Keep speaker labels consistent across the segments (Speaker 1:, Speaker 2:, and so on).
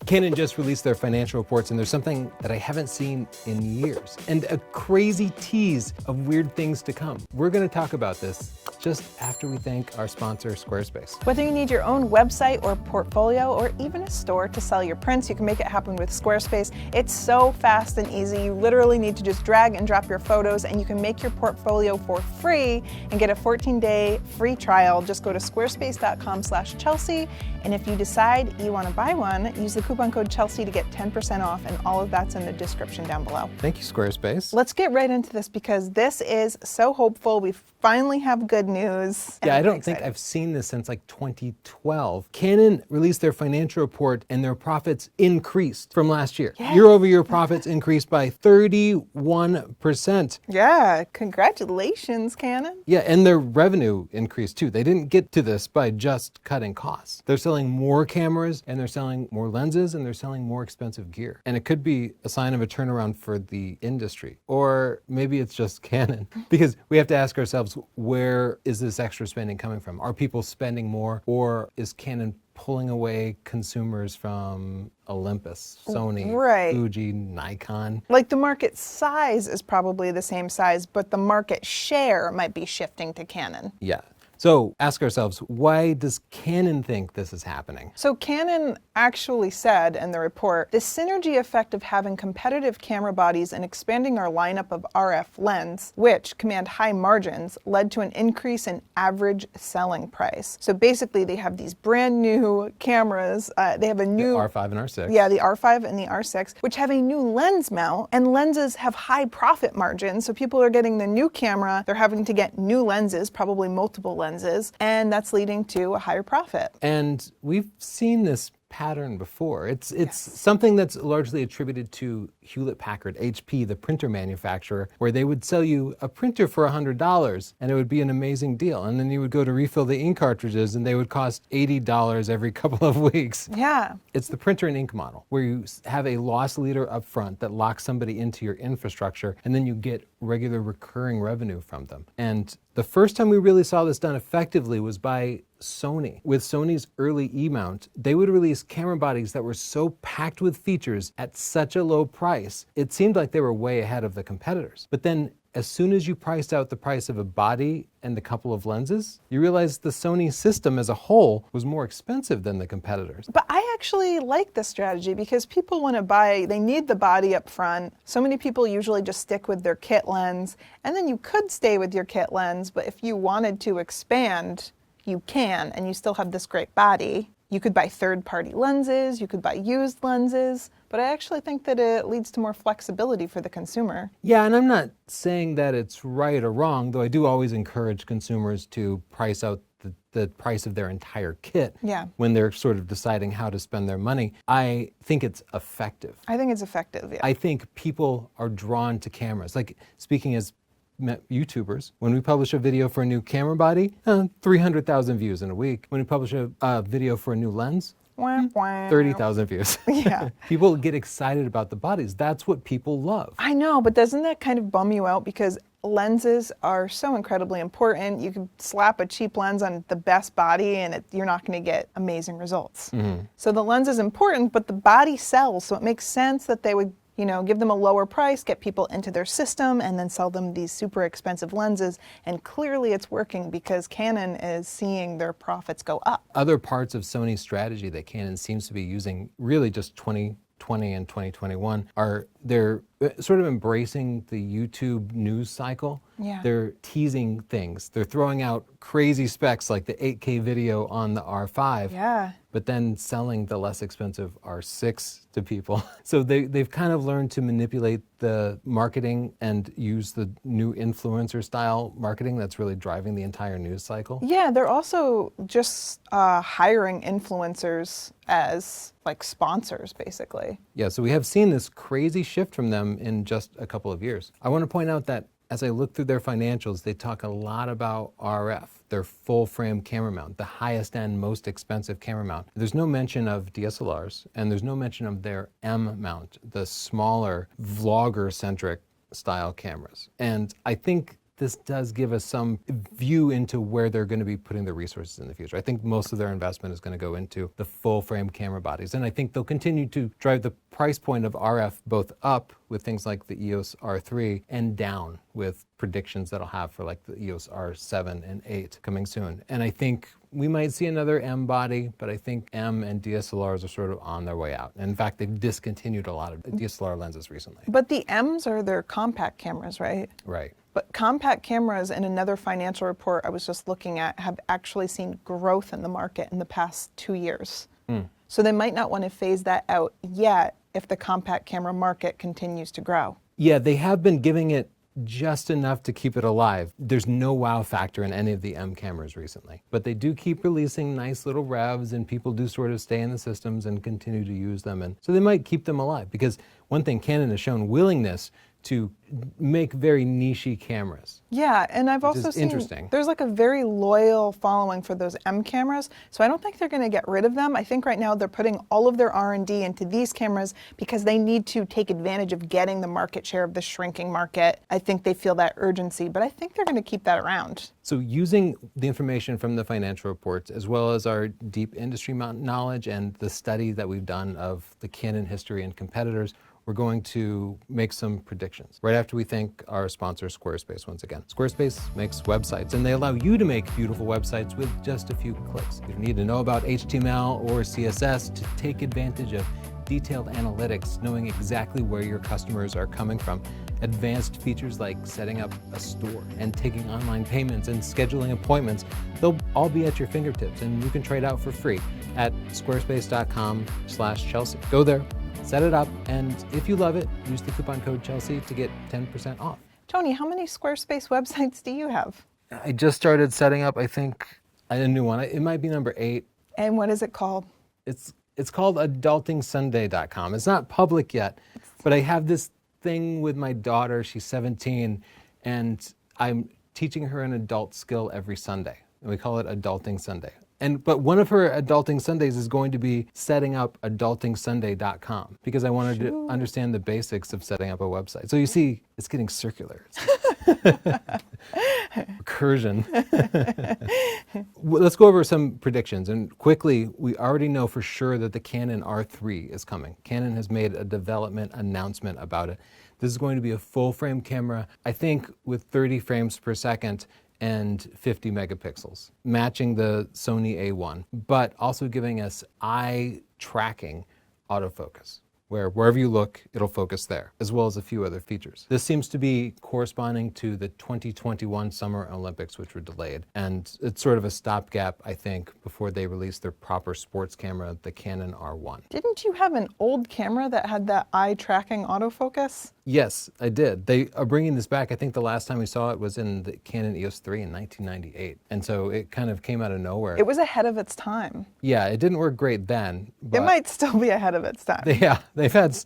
Speaker 1: Canon just released their financial reports, and there's something that I haven't seen in years, and a crazy tease of weird things to come. We're gonna talk about this just after we thank our sponsor, Squarespace.
Speaker 2: Whether you need your own website or portfolio or even a store to sell your prints, you can make it happen with Squarespace. It's so fast and easy. You literally need to just drag and drop your photos, and you can make your portfolio for free and get a 14-day free trial. Just go to squarespace.com/Chelsea, and if you decide you want to buy one, use the coupon code Chelsea to get 10% off, and all of that's in the description down below.
Speaker 1: Thank you, Squarespace.
Speaker 2: Let's get right into this because this is so hopeful. We finally have good news.
Speaker 1: Yeah, I don't think I've seen this since like 2012. Canon released their financial report and their profits increased from last year.
Speaker 2: Yeah.
Speaker 1: Year-over-year profits increased by 31%.
Speaker 2: Yeah, congratulations, Canon.
Speaker 1: Yeah, and their revenue increased too. They didn't get to this by just cutting costs. They're selling more cameras, and they're selling more lenses, and they're selling more expensive gear. And it could be a sign of a turnaround for the industry. Or maybe it's just Canon. Because we have to ask ourselves, where is this extra spending coming from? Are people spending more, or is Canon pulling away consumers from Olympus, Sony,
Speaker 2: Right.
Speaker 1: Fuji, Nikon?
Speaker 2: Like the market size is probably the same size, but the market share might be shifting to Canon.
Speaker 1: Yeah. So ask ourselves, why does Canon think this is happening?
Speaker 2: So Canon actually said in the report, the synergy effect of having competitive camera bodies and expanding our lineup of RF lens, which command high margins, led to an increase in average selling price. So basically they have these brand new cameras. They have a new
Speaker 1: The R5 and R6.
Speaker 2: Yeah, the R5 and the R6, which have a new lens mount, and lenses have high profit margins. So people are getting the new camera, they're having to get new lenses, probably multiple lenses, and that's leading to a higher profit.
Speaker 1: And we've seen this pattern before. It's something that's largely attributed to Hewlett-Packard, HP, the printer manufacturer, where they would sell you a printer for $100 and it would be an amazing deal. And then you would go to refill the ink cartridges and they would cost $80 every couple of weeks.
Speaker 2: Yeah.
Speaker 1: It's the printer and ink model, where you have a loss leader up front that locks somebody into your infrastructure, and then you get regular recurring revenue from them. And the first time we really saw this done effectively was by Sony. With Sony's early E-mount, they would release camera bodies that were so packed with features at such a low price, it seemed like they were way ahead of the competitors. But then as soon as you priced out the price of a body and a couple of lenses, you realized the Sony system as a whole was more expensive than the competitors.
Speaker 2: But I actually like this strategy because people want to buy, they need the body up front. So many people usually just stick with their kit lens, and then you could stay with your kit lens, but if you wanted to expand, you can, and you still have this great body. You could buy third-party lenses, you could buy used lenses, but I actually think that it leads to more flexibility for the consumer.
Speaker 1: Yeah, and I'm not saying that it's right or wrong, though I do always encourage consumers to price out the price of their entire kit when they're sort of deciding how to spend their money. I think it's effective.
Speaker 2: I think it's effective, yeah.
Speaker 1: I think people are drawn to cameras. Like, speaking as YouTubers, when we publish a video for a new camera body, 300,000 views in a week. When we publish a video for a new lens, 30,000 views.
Speaker 2: Yeah.
Speaker 1: People get excited about the bodies. That's what people love.
Speaker 2: I know, but doesn't that kind of bum you out? Because lenses are so incredibly important. You can slap a cheap lens on the best body and you're not going to get amazing results. So the lens is important, but the body sells. So it makes sense that they would give them a lower price, get people into their system, and then sell them these super expensive lenses. And clearly it's working because Canon is seeing their profits go up.
Speaker 1: Other parts of Sony's strategy that Canon seems to be using really just 2020 and 2021 are they're sort of embracing the YouTube news cycle.
Speaker 2: Yeah.
Speaker 1: They're teasing things. They're throwing out crazy specs like the 8K video on the R5.
Speaker 2: Yeah.
Speaker 1: But then selling the less expensive R6 to people. So they've kind of learned to manipulate the marketing and use the new influencer style marketing that's really driving the entire news cycle.
Speaker 2: Yeah, they're also just hiring influencers as like sponsors, basically.
Speaker 1: Yeah, so we have seen this crazy shift from them in just a couple of years. I want to point out that as I look through their financials, they talk a lot about RF, their full frame camera mount, the highest end, most expensive camera mount. There's no mention of DSLRs, and there's no mention of their M mount, the smaller vlogger-centric style cameras. And I think this does give us some view into where they're going to be putting their resources in the future. I think most of their investment is going to go into the full frame camera bodies. And I think they'll continue to drive the price point of RF both up with things like the EOS R3 and down with predictions that'll have for like the EOS R7 and 8 coming soon. And I think we might see another M body, but I think M and DSLRs are sort of on their way out. And in fact, they've discontinued a lot of DSLR lenses recently.
Speaker 2: But the M's are their compact cameras, right?
Speaker 1: Right.
Speaker 2: But compact cameras, in another financial report I was just looking at, have actually seen growth in the market in the past 2 years. So they might not want to phase that out yet if the compact camera market continues to grow.
Speaker 1: Yeah, they have been giving it just enough to keep it alive. There's no wow factor in any of the M cameras recently, but they do keep releasing nice little revs, and people do sort of stay in the systems and continue to use them. And so they might keep them alive, because one thing Canon has shown willingness to make very niche-y cameras.
Speaker 2: Yeah, and I've also seen there's like a very loyal following for those M cameras, so I don't think they're going to get rid of them. I think right now they're putting all of their R&D into these cameras because they need to take advantage of getting the market share of the shrinking market. I think they feel that urgency, but I think they're going to keep that around.
Speaker 1: So using the information from the financial reports, as well as our deep industry knowledge and the study that we've done of the Canon history and competitors, we're going to make some predictions right after we thank our sponsor, Squarespace, once again. Squarespace makes websites, and they allow you to make beautiful websites with just a few clicks. You don't need to know about HTML or CSS to take advantage of detailed analytics, knowing exactly where your customers are coming from. Advanced features like setting up a store and taking online payments and scheduling appointments, they'll all be at your fingertips, and you can try it out for free at squarespace.com/Chelsea. Go there, set it up, and if you love it, use the coupon code Chelsea to get 10% off.
Speaker 2: Tony, how many Squarespace websites do you have?
Speaker 1: I just started setting up, I think, a new one. It might be number 8.
Speaker 2: And what is it called?
Speaker 1: It's called adultingsunday.com. It's not public yet, but I have this thing with my daughter. She's 17, and I'm teaching her an adult skill every Sunday, and we call it Adulting Sunday. But one of her Adulting Sundays is going to be setting up adultingsunday.com, because I wanted to understand the basics of setting up a website. So you see, it's getting circular. Recursion. Let's go over some predictions. And quickly, we already know for sure that the Canon R3 is coming. Canon has made a development announcement about it. This is going to be a full frame camera, I think with 30 frames per second and 50 megapixels, matching the Sony A1, but also giving us eye tracking autofocus, where wherever you look, it'll focus there, as well as a few other features. This seems to be corresponding to the 2021 Summer Olympics, which were delayed. And it's sort of a stopgap, I think, before they release their proper sports camera, the Canon R1.
Speaker 2: Didn't you have an old camera that had that eye tracking autofocus?
Speaker 1: Yes, I did. They are bringing this back. I think the last time we saw it was in the Canon EOS 3 in 1998. And so it kind of came out of nowhere.
Speaker 2: It was ahead of its time.
Speaker 1: Yeah, it didn't work great then. But
Speaker 2: it might still be ahead of its time.
Speaker 1: Yeah, they've had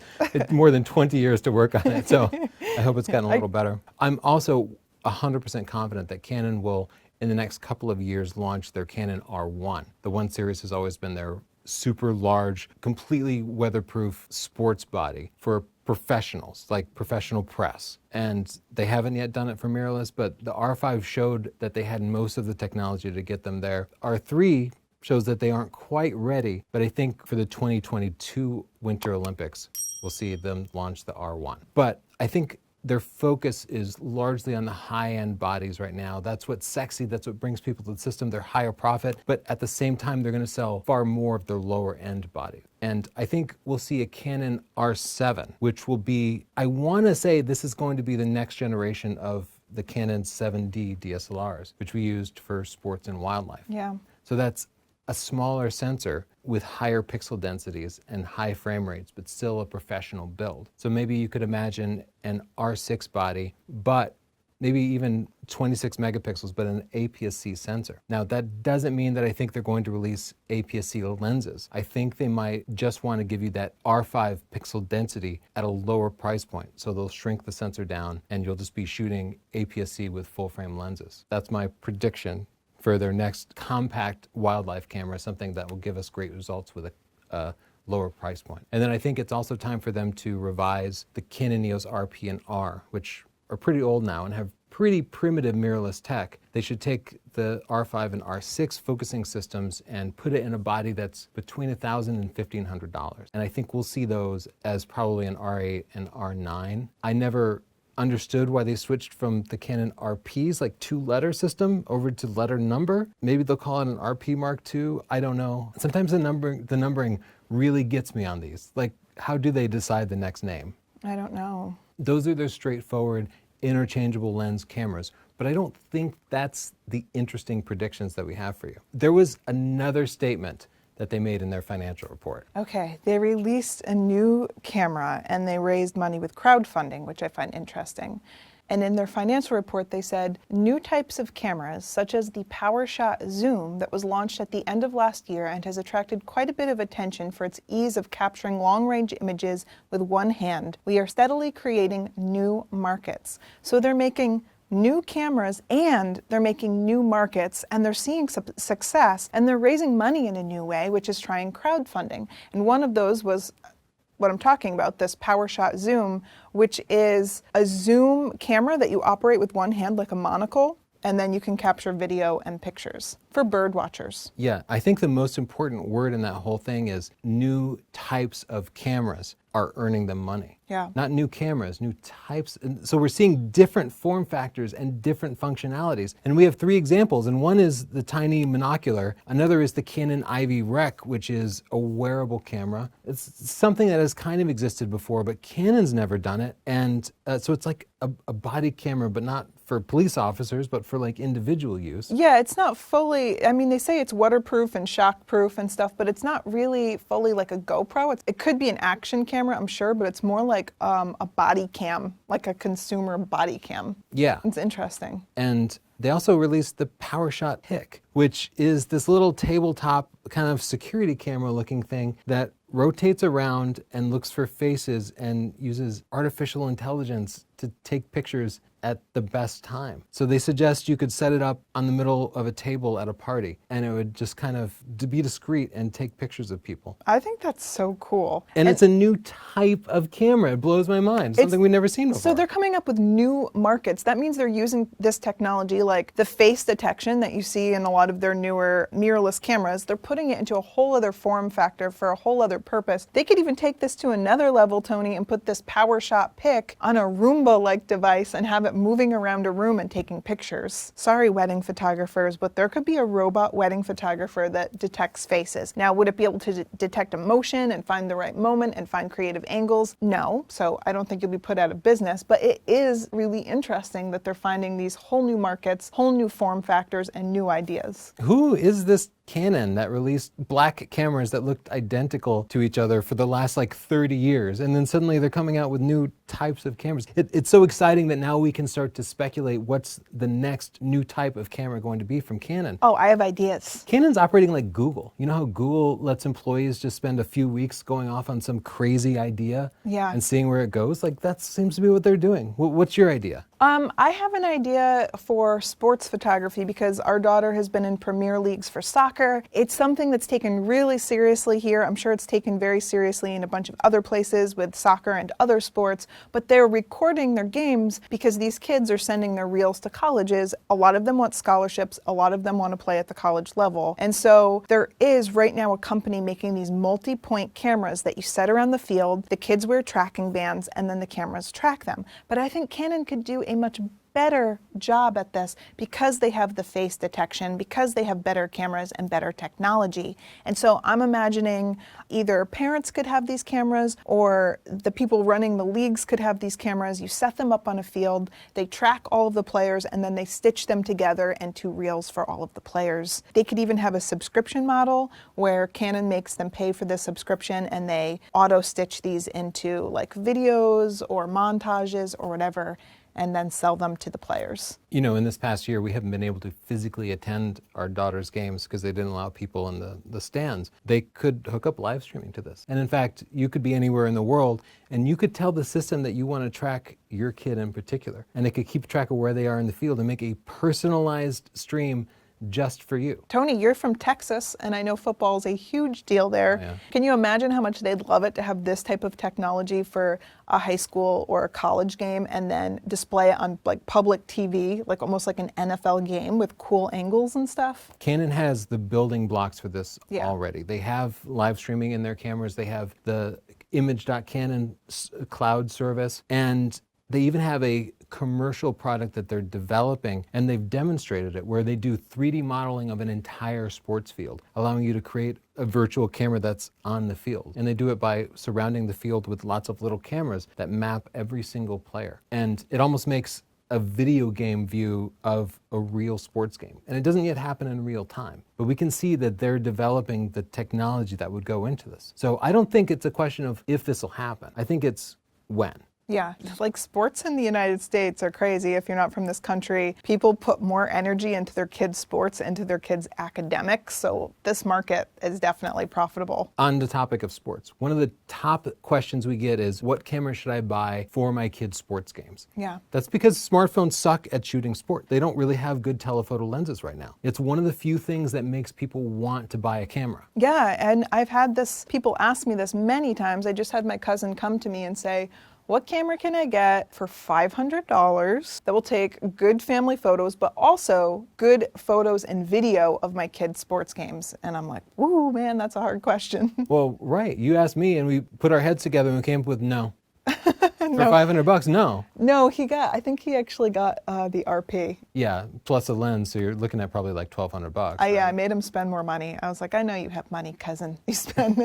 Speaker 1: more than 20 years to work on it, so I hope it's gotten a little better. I'm also 100% confident that Canon will, in the next couple of years, launch their Canon R1. The 1 series has always been their super large, completely weatherproof sports body for professionals, like professional press. And they haven't yet done it for mirrorless, but the R5 showed that they had most of the technology to get them there. R3 shows that they aren't quite ready, but I think for the 2022 Winter Olympics, we'll see them launch the R1. But I think their focus is largely on the high-end bodies right now. That's what's sexy, that's what brings people to the system. They're higher profit, but at the same time, they're gonna sell far more of their lower-end body. And I think we'll see a Canon R7, which will be, I wanna say this is going to be the next generation of the Canon 7D DSLRs, which we used for sports and wildlife.
Speaker 2: Yeah.
Speaker 1: So that's a smaller sensor with higher pixel densities and high frame rates, but still a professional build. So maybe you could imagine an R6 body, but maybe even 26 megapixels, but an APS-C sensor. Now, that doesn't mean that I think they're going to release APS-C lenses. I think they might just want to give you that R5 pixel density at a lower price point. So they'll shrink the sensor down and you'll just be shooting APS-C with full frame lenses. That's my prediction for their next compact wildlife camera, something that will give us great results with a lower price point. And then I think it's also time for them to revise the Canon EOS RP and R, which are pretty old now and have pretty primitive mirrorless tech. They should take the R5 and R6 focusing systems and put it in a body that's between $1,000 and $1,500. And I think we'll see those as probably an R8 and R9. I never understood why they switched from the Canon RPs, like 2-letter system, over to letter number. Maybe they'll call it an RP Mark II. I don't know. Sometimes the numbering really gets me on these. Like, how do they decide the next name?
Speaker 2: I don't know.
Speaker 1: Those are their straightforward, interchangeable lens cameras. But I don't think that's the interesting predictions that we have for you. There was another statement that they made in their financial report.
Speaker 2: Okay, they released a new camera and they raised money with crowdfunding, which I find interesting. And in their financial report, they said new types of cameras, such as the PowerShot Zoom that was launched at the end of last year and has attracted quite a bit of attention for its ease of capturing long-range images with one hand. We are steadily creating new markets. So they're making new cameras and they're making new markets and they're seeing success and they're raising money in a new way, which is trying crowdfunding. And one of those was what I'm talking about, this PowerShot Zoom, which is a zoom camera that you operate with one hand like a monocle, and then you can capture video and pictures for bird watchers.
Speaker 1: Yeah, I think the most important word in that whole thing is new types of cameras are earning them money.
Speaker 2: Yeah.
Speaker 1: Not new cameras, new types. And so we're seeing different form factors and different functionalities. And we have 3 examples, and one is the tiny monocular. Another is the Canon Ivy Rec, which is a wearable camera. It's something that has kind of existed before, but Canon's never done it. And so it's like a body camera, but not for police officers, but for like individual use.
Speaker 2: Yeah, it's not fully, I mean, they say it's waterproof and shockproof and stuff, but it's not really fully like a GoPro. It could be an action camera, I'm sure, but it's more like a body cam, like a consumer body cam.
Speaker 1: Yeah.
Speaker 2: It's interesting.
Speaker 1: And they also released the PowerShot Pick, which is this little tabletop kind of security camera looking thing that rotates around and looks for faces and uses artificial intelligence to take pictures at the best time. So they suggest you could set it up on the middle of a table at a party and it would just kind of be discreet and take pictures of people.
Speaker 2: I think that's so cool.
Speaker 1: And it's a new type of camera. It blows my mind. Something we've never seen before.
Speaker 2: So they're coming up with new markets. That means they're using this technology, like the face detection that you see in a lot of their newer mirrorless cameras. They're putting it into a whole other form factor for a whole other purpose. They could even take this to another level, Tony, and put this PowerShot Pick on a Roomba-like device and have it moving around a room and taking pictures. Sorry, wedding photographers, but there could be a robot wedding photographer that detects faces. Now, would it be able to detect emotion and find the right moment and find creative angles? No, so I don't think you'll be put out of business, but it is really interesting that they're finding these whole new markets, whole new form factors, and new ideas.
Speaker 1: Who is this Canon that released black cameras that looked identical to each other for the last like 30 years, and then suddenly they're coming out with new types of cameras? It's so exciting that now we can start to speculate what's the next new type of camera going to be from Canon.
Speaker 2: Oh, I have ideas.
Speaker 1: Canon's operating like Google. You know how Google lets employees just spend a few weeks going off on some crazy idea and seeing where it goes? Like, that seems to be what they're doing. What's your idea?
Speaker 2: I have an idea for sports photography because our daughter has been in Premier Leagues for soccer. It's something that's taken really seriously here. I'm sure it's taken very seriously in a bunch of other places with soccer and other sports, but they're recording their games because these kids are sending their reels to colleges. A lot of them want scholarships. A lot of them want to play at the college level. And so there is right now a company making these multi-point cameras that you set around the field. The kids wear tracking bands and then the cameras track them. But I think Canon could do a much better job at this because they have the face detection, because they have better cameras and better technology. And so I'm imagining either parents could have these cameras or the people running the leagues could have these cameras. You set them up on a field, they track all of the players, and then they stitch them together into reels for all of the players. They could even have a subscription model where Canon makes them pay for the subscription and they auto-stitch these into like videos or montages or whatever, and then sell them to the players.
Speaker 1: You know, in this past year, we haven't been able to physically attend our daughter's games because they didn't allow people in the stands. They could hook up live streaming to this. And in fact, you could be anywhere in the world and you could tell the system that you want to track your kid in particular. And it could keep track of where they are in the field and make a personalized stream just for you.
Speaker 2: Tony, you're from Texas, and I know football is a huge deal there.
Speaker 1: Oh, yeah.
Speaker 2: Can you imagine how much they'd love it to have this type of technology for a high school or a college game, and then display it on like public TV, like almost like an NFL game with cool angles and stuff?
Speaker 1: Canon has the building blocks for this
Speaker 2: Yeah.
Speaker 1: already. They have live streaming in their cameras. They have the image.canon cloud service, and they even have a commercial product that they're developing, and they've demonstrated it, where they do 3D modeling of an entire sports field, allowing you to create a virtual camera that's on the field. And they do it by surrounding the field with lots of little cameras that map every single player. And it almost makes a video game view of a real sports game. And it doesn't yet happen in real time, but we can see that they're developing the technology that would go into this. So I don't think it's a question of if this will happen. I think it's when.
Speaker 2: Yeah, like sports in the United States are crazy if you're not from this country. People put more energy into their kids' sports, into their kids' academics, so this market is definitely profitable.
Speaker 1: On the topic of sports, one of the top questions we get is, what camera should I buy for my kids' sports games?
Speaker 2: Yeah.
Speaker 1: That's because smartphones suck at shooting sport. They don't really have good telephoto lenses right now. It's one of the few things that makes people want to buy a camera.
Speaker 2: Yeah, and I've had people ask me this many times. I just had my cousin come to me and say, what camera can I get for $500 that will take good family photos, but also good photos and video of my kids' sports games? And I'm like, ooh, man, that's a hard question.
Speaker 1: Well, right. You asked me, and we put our heads together and we came up with no. For $500, no.
Speaker 2: No, I think he actually got the RP.
Speaker 1: Yeah, plus a lens, so you're looking at probably like $1,200.
Speaker 2: Yeah, I made him spend more money. I was like, I know you have money, cousin. You spend.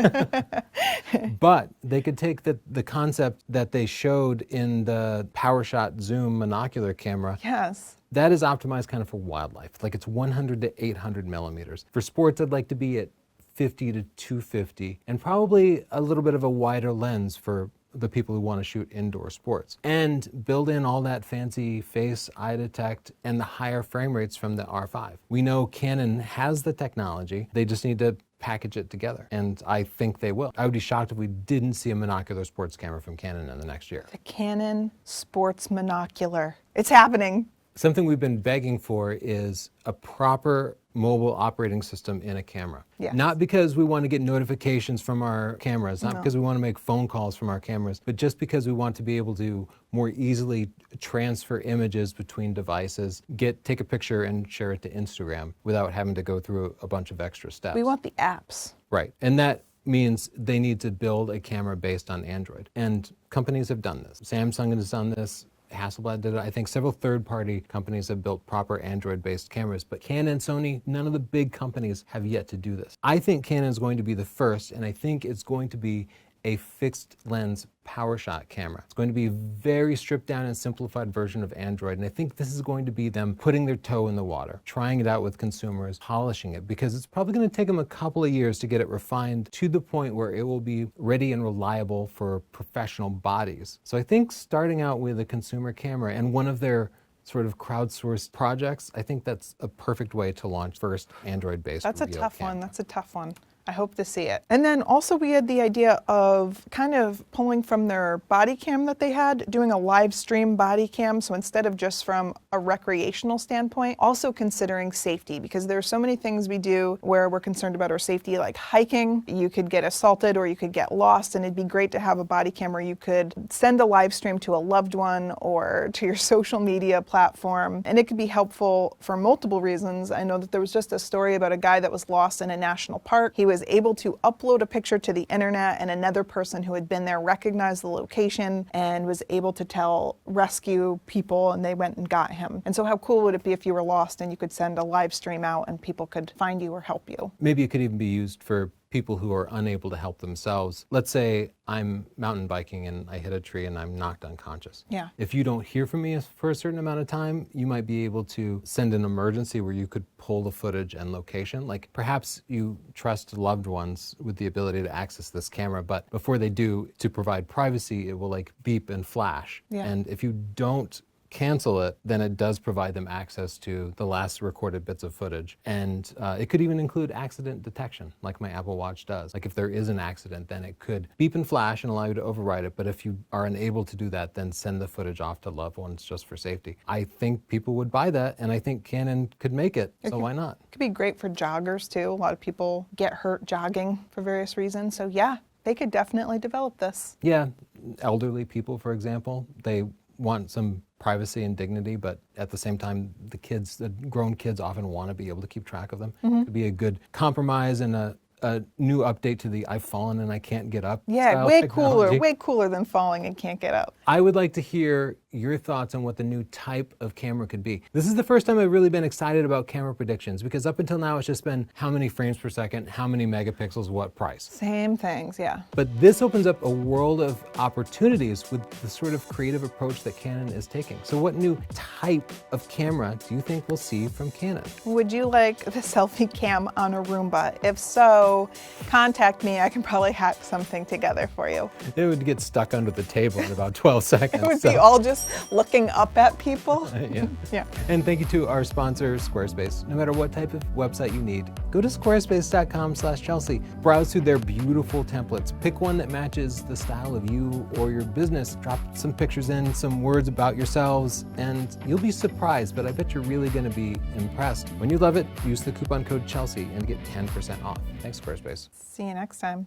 Speaker 1: But they could take the concept that they showed in the PowerShot Zoom monocular camera.
Speaker 2: Yes.
Speaker 1: That is optimized kind of for wildlife. Like it's 100 to 800 millimeters. For sports, I'd like to be at 50 to 250, and probably a little bit of a wider lens for the people who want to shoot indoor sports, and build in all that fancy face, eye detect, and the higher frame rates from the R5. We know Canon has the technology. They just need to package it together, and I think they will. I would be shocked if we didn't see a monocular sports camera from Canon in the next year.
Speaker 2: The Canon Sports Monocular. It's happening.
Speaker 1: Something we've been begging for is a proper mobile operating system in a camera.
Speaker 2: Yes.
Speaker 1: Not because we want to get notifications from our cameras, not because we want to make phone calls from our cameras, but just because we want to be able to more easily transfer images between devices, take a picture and share it to Instagram without having to go through a bunch of extra steps.
Speaker 2: We want the apps.
Speaker 1: Right, and that means they need to build a camera based on Android. And companies have done this. Samsung has done this. Hasselblad did it. I think several third-party companies have built proper Android-based cameras, but Canon, Sony, none of the big companies have yet to do this. I think Canon is going to be the first, and I think it's going to be a fixed lens PowerShot camera. It's going to be a very stripped down and simplified version of Android, and I think this is going to be them putting their toe in the water, trying it out with consumers, polishing it, because it's probably going to take them a couple of years to get it refined to the point where it will be ready and reliable for professional bodies. So I think starting out with a consumer camera and one of their sort of crowdsourced projects, I think that's a perfect way to launch first Android-based.
Speaker 2: That's a tough one. That's a tough one. I hope to see it. And then also we had the idea of kind of pulling from their body cam that they had, doing a live stream body cam. So instead of just from a recreational standpoint, also considering safety, because there are so many things we do where we're concerned about our safety, like hiking. You could get assaulted or you could get lost, and it'd be great to have a body cam where you could send a live stream to a loved one or to your social media platform. And it could be helpful for multiple reasons. I know that there was just a story about a guy that was lost in a national park. He was able to upload a picture to the internet, and another person who had been there recognized the location and was able to tell rescue people, and they went and got him. And so how cool would it be if you were lost and you could send a live stream out and people could find you or help you?
Speaker 1: Maybe it could even be used for people who are unable to help themselves. Let's say I'm mountain biking and I hit a tree and I'm knocked unconscious.
Speaker 2: Yeah.
Speaker 1: If you don't hear from me for a certain amount of time, you might be able to send an emergency where you could pull the footage and location. Like perhaps you trust loved ones with the ability to access this camera, but before they do, to provide privacy, it will like beep and flash.
Speaker 2: Yeah.
Speaker 1: And if you don't cancel it, then it does provide them access to the last recorded bits of footage. And it could even include accident detection, like my Apple Watch does. Like if there is an accident, then it could beep and flash and allow you to override it. But if you are unable to do that, then send the footage off to loved ones just for safety. I think people would buy that, and I think Canon could make it, so why not?
Speaker 2: It could be great for joggers too. A lot of people get hurt jogging for various reasons. So yeah, they could definitely develop this.
Speaker 1: Yeah, elderly people, for example, they want some privacy and dignity, but at the same time, the grown kids often want to be able to keep track of them. It could be a good compromise and a new update to the I've fallen and I can't get up.
Speaker 2: Yeah, way cooler than falling and can't get up.
Speaker 1: I would like to hear your thoughts on what the new type of camera could be. This is the first time I've really been excited about camera predictions, because up until now it's just been how many frames per second, how many megapixels, what price.
Speaker 2: Same things, yeah.
Speaker 1: But this opens up a world of opportunities with the sort of creative approach that Canon is taking. So what new type of camera do you think we'll see from Canon?
Speaker 2: Would you like the selfie cam on a Roomba? If so, contact me. I can probably hack something together for you.
Speaker 1: It would get stuck under the table in about 12 seconds.
Speaker 2: It would be all just looking up at people.
Speaker 1: Yeah.
Speaker 2: Yeah.
Speaker 1: And thank you to our sponsor, Squarespace. No matter what type of website you need, go to squarespace.com/Chelsea. Browse through their beautiful templates. Pick one that matches the style of you or your business. Drop some pictures in, some words about yourselves, and you'll be surprised, but I bet you're really going to be impressed. When you love it, use the coupon code Chelsea and get 10% off. Thanks, Squarespace.
Speaker 2: See you next time.